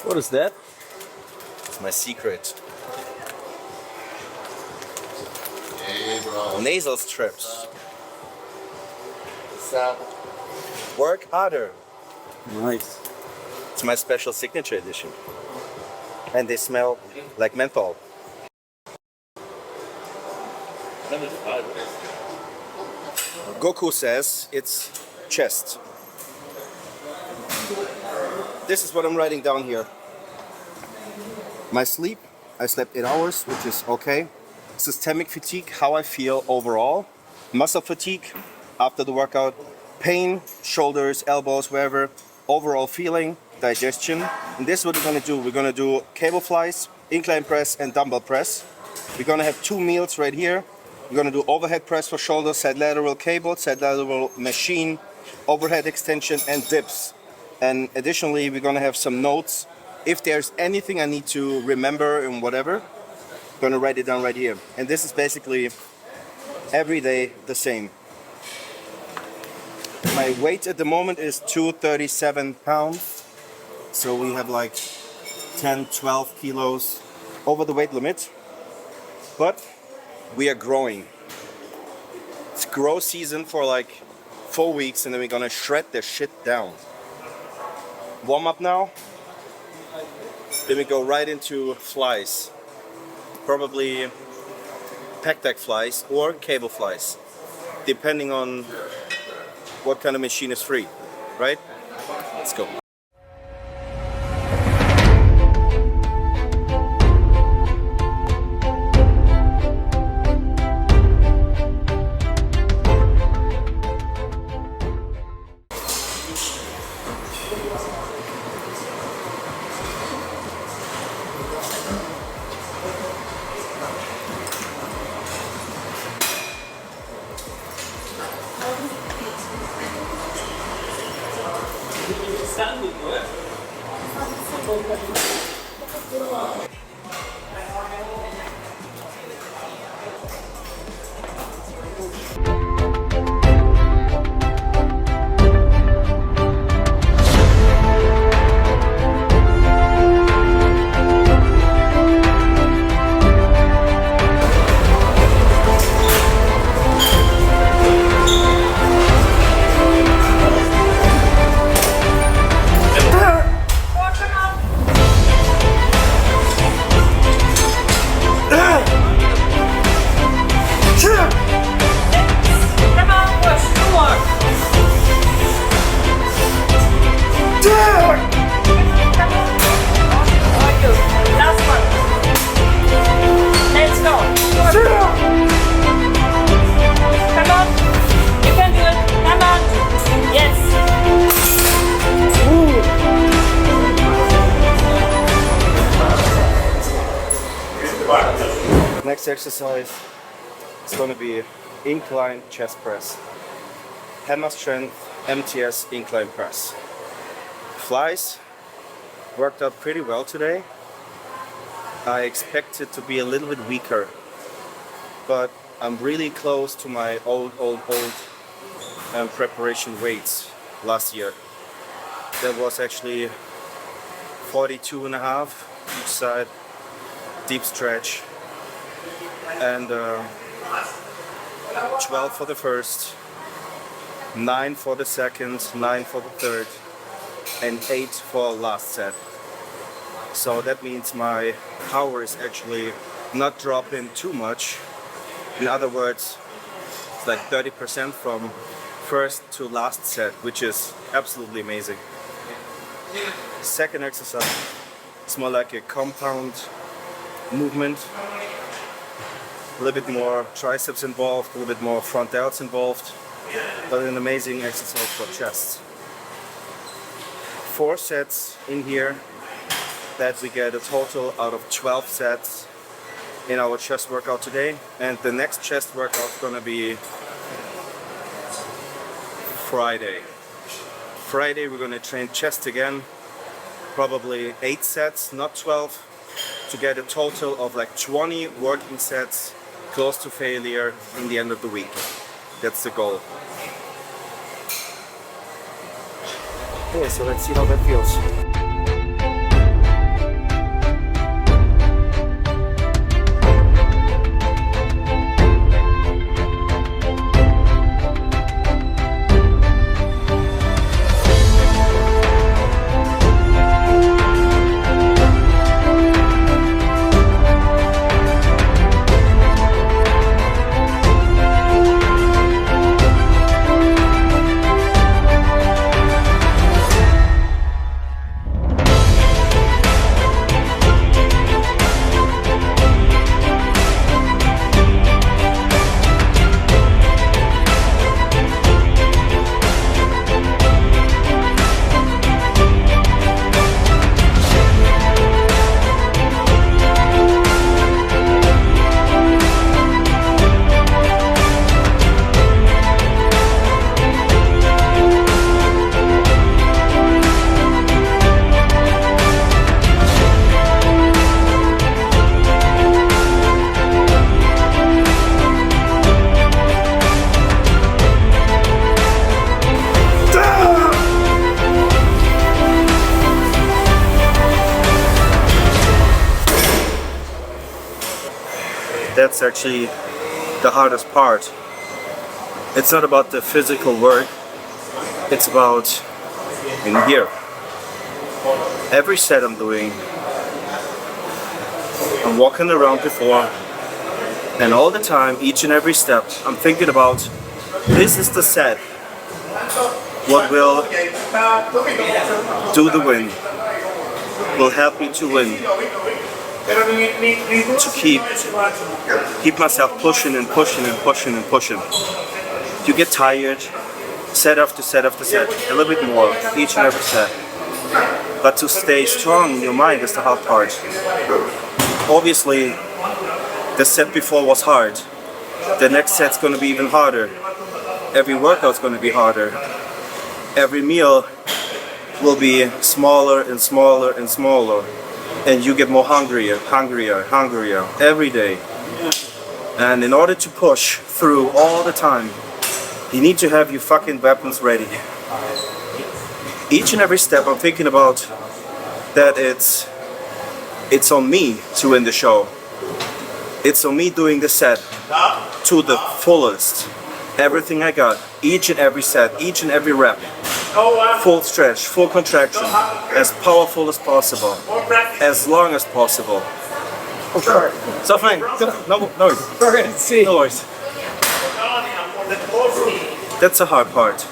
What is that? It's my secret. Hey, bro. Nasal strips. What's up? Work harder. Nice. It's my special signature edition. And they smell like menthol. Goku says it's chest. This is what I'm writing down here. My sleep, I slept 8 hours, which is okay. Systemic fatigue, how I feel overall. Muscle fatigue after the workout. Pain, shoulders, elbows, wherever. Overall feeling, digestion. And this is what we're gonna do. We're gonna do cable flies, incline press, and dumbbell press. We're gonna have 2 meals right here. We're gonna do overhead press for shoulders, side lateral cable, side lateral machine, overhead extension, and dips. And additionally, we're gonna have some notes. If there's anything I need to remember and whatever, I'm gonna write it down right here. And this is basically every day the same. My weight at the moment is 237 pounds. So we have like 10, 12 kilos over the weight limit. But we are growing. It's growth season for like 4 weeks and then we're gonna shred the shit down. Warm up now. Then we go right into flies. Probably pec flies or cable flies. Depending on what kind of machine is free, right? Let's go. Next exercise is going to be incline chest press. Hammer strength MTS incline press. Flies worked out pretty well today. I expected to be a little bit weaker, but I'm really close to my old preparation weights last year. That was actually 42.5 each side, deep stretch, and 12 for the first, 9 for the second, 9 for the third, and 8 for last set. So that means my power is actually not dropping too much. In other words, it's like 30% from first to last set, which is absolutely amazing. Second exercise is more like a compound movement. A little bit more triceps involved, a little bit more front delts involved, but an amazing exercise for chest. 4 sets in here that we get a total out of 12 sets in our chest workout today, and the next chest workout is going to be Friday. Friday we're going to train chest again, probably 8 sets, not 12, to get a total of like 20 working sets close to failure in the end of the week. That's the goal. Okay, so let's see how that feels. that's actually the hardest part. It's not about the physical work, it's about in here. Every set I'm doing, I'm walking around before, and all the time, each and every step, I'm thinking about this is the set. What will do the win? Will help me to win. To keep myself pushing and pushing and pushing and pushing. You get tired, set after set after set, a little bit more, each and every set. But to stay strong in your mind is the hard part. Obviously, the set before was hard. The next set's gonna be even harder. Every workout's gonna be harder. Every meal will be smaller and smaller and smaller. And you get more hungrier every day. And in order to push through all the time, you need to have your fucking weapons ready. Each and every step I'm thinking about that it's on me to win the show. It's on me doing the set to the fullest. Everything I got, each and every set, each and every rep. Full stretch, full contraction, as powerful as possible, as long as possible. Oh, sorry. So fine, no worries. Sorry, see. No worries. That's the hard part.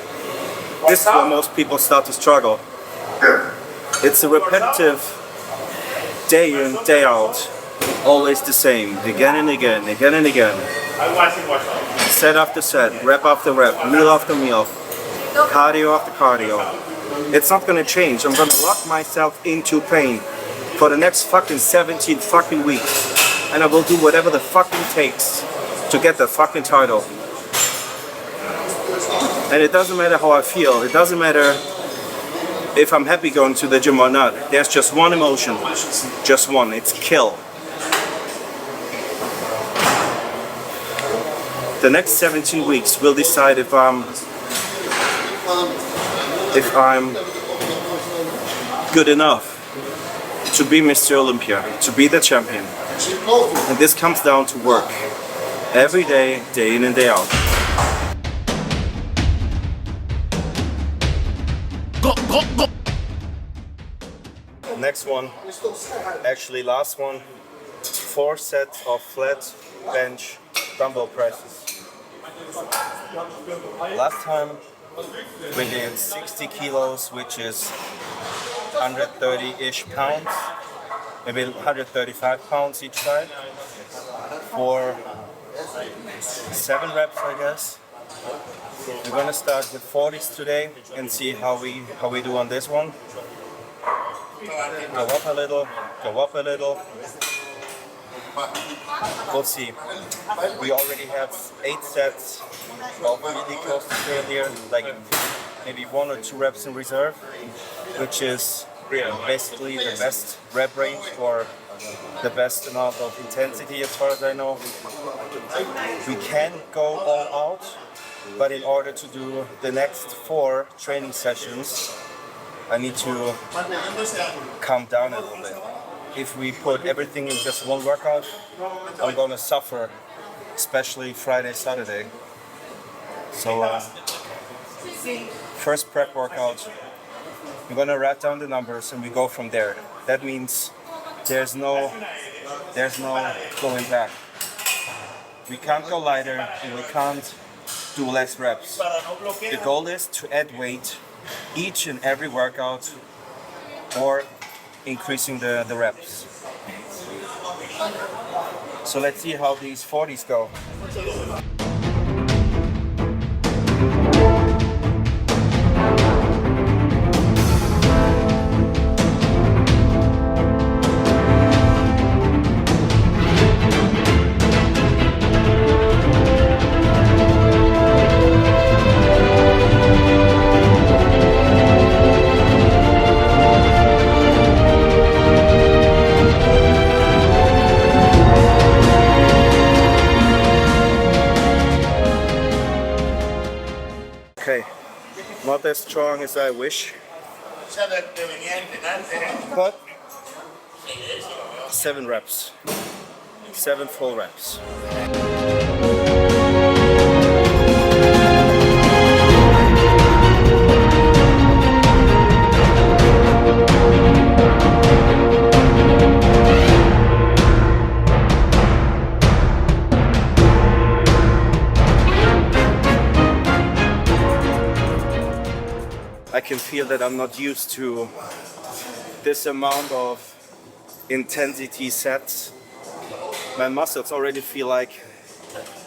This is where most people start to struggle. It's a repetitive day in, day out, always the same, again and again, again and again. Set after set, rep after rep, meal after meal, cardio after cardio. It's not gonna change. I'm gonna lock myself into pain for the next fucking 17 fucking weeks. And I will do whatever the fucking takes to get the fucking title. And it doesn't matter how I feel. It doesn't matter if I'm happy going to the gym or not. There's just one emotion. Just one. It's kill. The next 17 weeks will decide if I'm good enough to be Mr. Olympia, to be the champion. And this comes down to work. Every day, day in and day out. Next one, actually last one, 4 sets of flat bench dumbbell presses. Last time we did 60 kilos, which is 130-ish pounds, maybe 135 pounds each side, for 7 reps, I guess. We're gonna start with 40s today and see how we do on this one. Go up a little, go up a little. We'll see. We already have 8 sets of really close to failure, like maybe 1 or 2 reps in reserve, which is basically the best rep range for the best amount of intensity as far as I know. We can go all out, but in order to do the next 4 training sessions, I need to calm down a little bit. If we put everything in just one workout, I'm gonna suffer, especially Friday, Saturday. So first prep workout, we're gonna write down the numbers and we go from there. That means there's no going back. We can't go lighter and we can't do less reps. The goal is to add weight each and every workout or increasing the reps. So let's see how these 40s go. Okay, not as strong as I wish, but 7 reps. 7 full reps. I can feel that I'm not used to this amount of intensity sets. My muscles already feel like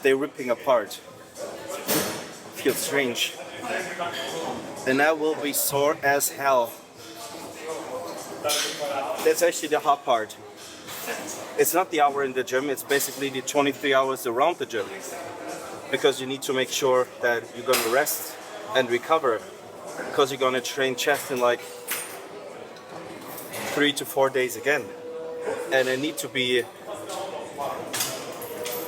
they're ripping apart. Feels strange. And I will be sore as hell. That's actually the hard part. It's not the hour in the gym, it's basically the 23 hours around the gym. Because you need to make sure that you're gonna rest and recover. Because you're gonna train chest in like 3 to 4 days again. And I need to be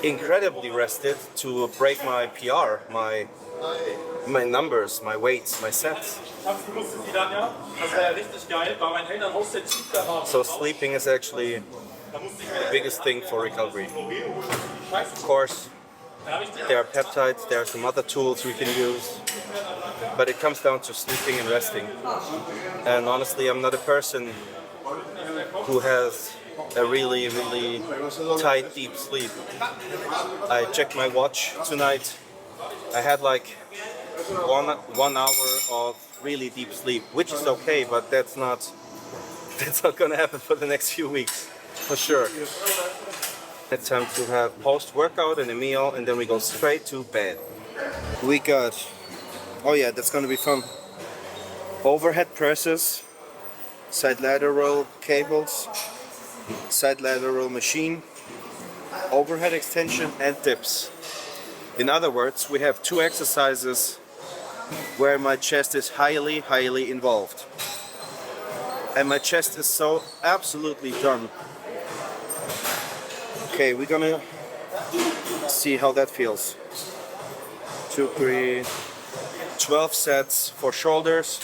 incredibly rested to break my PR, my numbers, my weights, my sets. So sleeping is actually the biggest thing for recovery. Of course, there are peptides, there are some other tools we can use, but it comes down to sleeping and resting. And honestly, I'm not a person who has a really tight, deep sleep. I checked my watch tonight. I had like one hour of really deep sleep, which is okay, but that's not gonna happen for the next few weeks, for sure. It's time to have post-workout and a meal, and then we go straight to bed. We got, oh yeah, that's gonna be fun. Overhead presses, side lateral cables, side lateral machine, overhead extension, and dips. In other words, we have 2 exercises where my chest is highly involved. And my chest is so absolutely done. Okay, we're gonna see how that feels. 2, 3, 12 sets for shoulders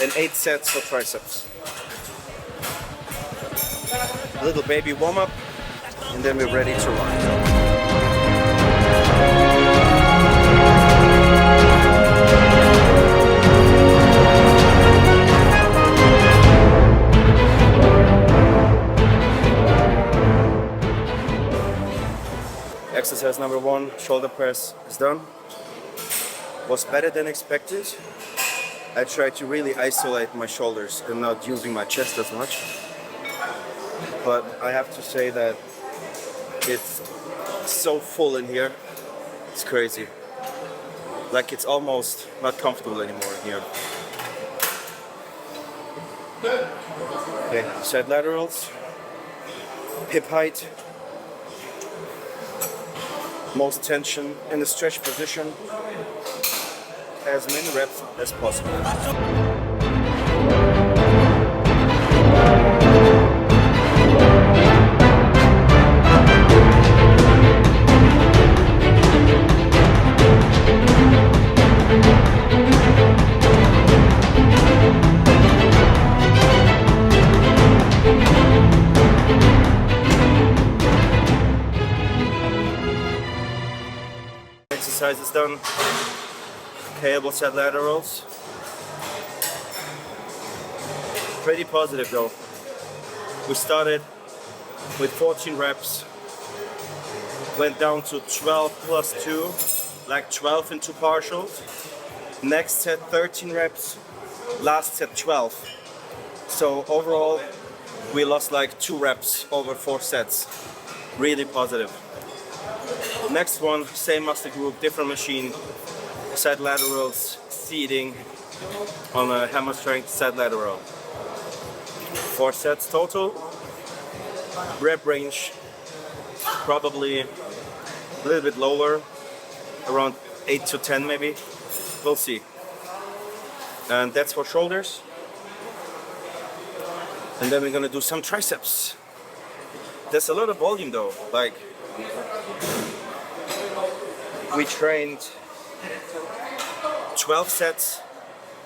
and 8 sets for triceps. A little baby warm up, and then we're ready to run. Exercise number 1, shoulder press, is done. Was better than expected. I tried to really isolate my shoulders and not using my chest as much. But I have to say that it's so full in here. It's crazy. Like it's almost not comfortable anymore in here. Okay, side laterals, hip height. Most tension in the stretch position, as many reps as possible. Exercise is done. Elbow side laterals. Pretty positive though. We started with 14 reps, went down to 12 plus 2, like 12 into partials. Next set 13 reps, last set 12. So overall, we lost like 2 reps over 4 sets. Really positive. Next one, same muscle group, different machine, side laterals, seating on a hammer strength side lateral. 4 sets total. Rep range probably a little bit lower, around 8 to 10 maybe. We'll see. And that's for shoulders. And then we're gonna do some triceps. There's a lot of volume though. Like, we trained 12 sets,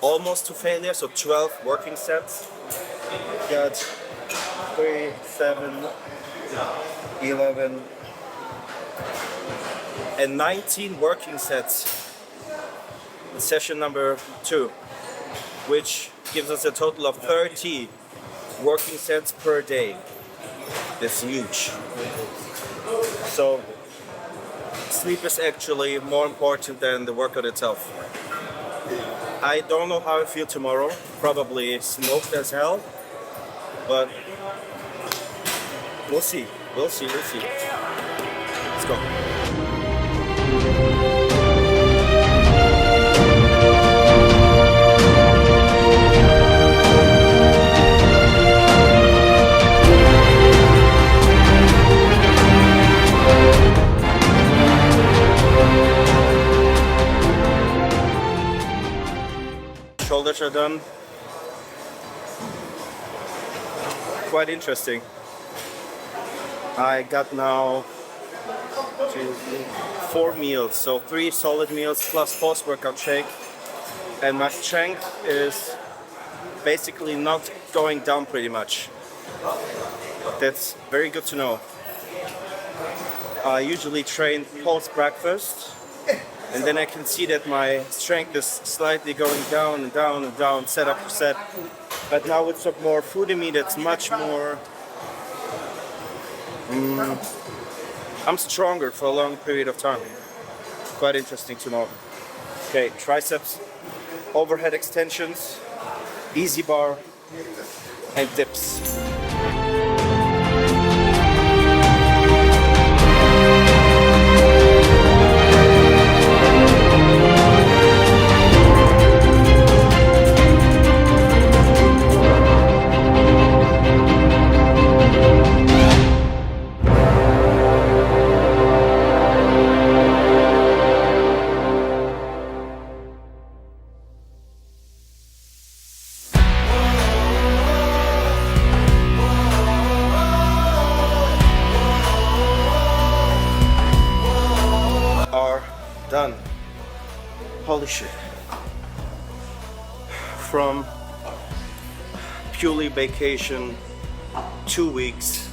almost to failure, so 12 working sets. Got 3, 7, 11, and 19 working sets in session number 2, which gives us a total of 30 working sets per day. That's huge. So sleep is actually more important than the workout itself. I don't know how I feel tomorrow. Probably smoked as hell, but we'll see. We'll see. Let's go. Shoulders are done. Quite interesting. I got now 4 meals, so 3 solid meals plus post-workout shake, and my strength is basically not going down pretty much. That's very good to know. I usually train post-breakfast, and then I can see that my strength is slightly going down and down and down, set after set. But now with some more food in me, that's much more. I'm stronger for a long period of time. Quite interesting to know. Okay, triceps, overhead extensions, easy bar, and dips. Done. Holy shit. From purely vacation, 2 weeks,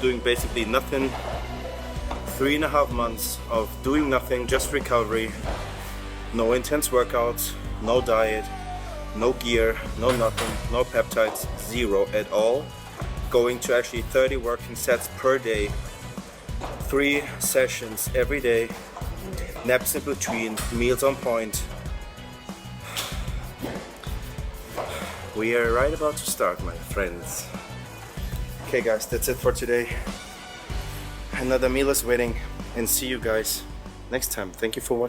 doing basically nothing, 3.5 months of doing nothing, just recovery, no intense workouts, no diet, no gear, no nothing, no peptides, zero at all. Going to actually 30 working sets per day, 3 sessions every day, naps in between, meals on point. We are right about to start, my friends. Okay guys, that's it for today. Another meal is waiting, and see you guys next time. Thank you for watching.